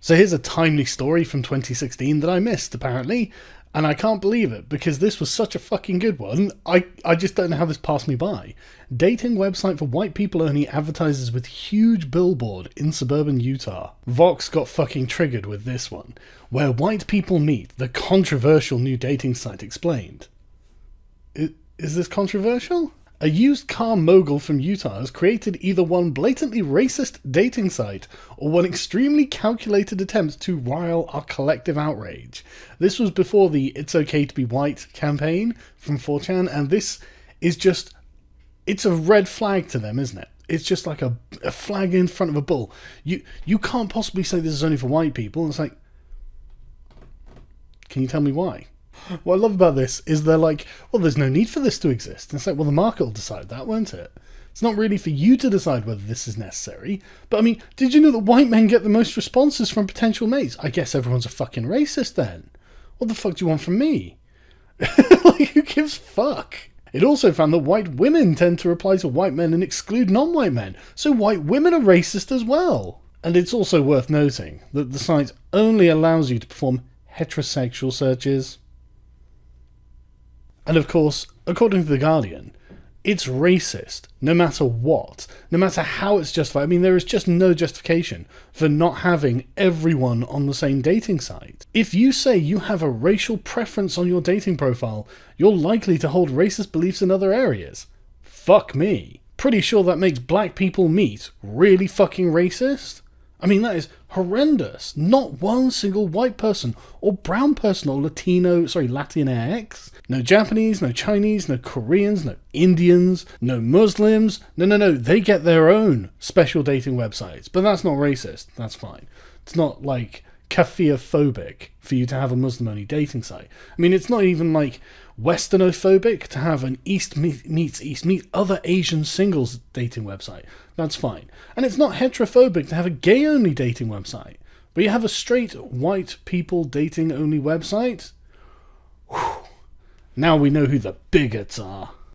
So here's a timely story from 2016 that I missed, apparently, and I can't believe it because this was such a fucking good one. I just don't know how this passed me by. Dating website for white people only advertises with huge billboard in suburban Utah. Vox got fucking triggered with this one. Where white people meet, the controversial new dating site explained. Is this controversial? A used car mogul from Utah has created either one blatantly racist dating site or one extremely calculated attempt to rile our collective outrage. This was before the It's Okay to Be White campaign from 4chan, and this is just... it's a red flag to them, isn't it? It's just like a flag in front of a bull. You can't possibly say this is only for white people. It's like, can you tell me why? What I love about this is they're like, well, there's no need for this to exist. And it's like, well, the market will decide that, won't it? It's not really for you to decide whether this is necessary. But I mean, did you know that white men get the most responses from potential mates? I guess everyone's a fucking racist then. What the fuck do you want from me? Like, who gives fuck? It also found that white women tend to reply to white men and exclude non-white men. So white women are racist as well. And it's also worth noting that the site only allows you to perform heterosexual searches. And of course, according to The Guardian, it's racist, no matter what, no matter how it's justified. I mean, there is just no justification for not having everyone on the same dating site. If you say you have a racial preference on your dating profile, you're likely to hold racist beliefs in other areas. Fuck me. Pretty sure that makes black people meet really fucking racist? I mean, that is horrendous. Not one single white person or brown person or Latinx. No Japanese, no Chinese, no Koreans, no Indians, no Muslims. No. They get their own special dating websites. But that's not racist. That's fine. It's not like kafir-phobic for you to have a Muslim-only dating site. I mean, it's not even like Westernophobic to have an East meets other Asian singles dating website. That's fine. And it's not heterophobic to have a gay-only dating website. But you have a straight white people dating-only website? Whew. Now we know who the bigots are.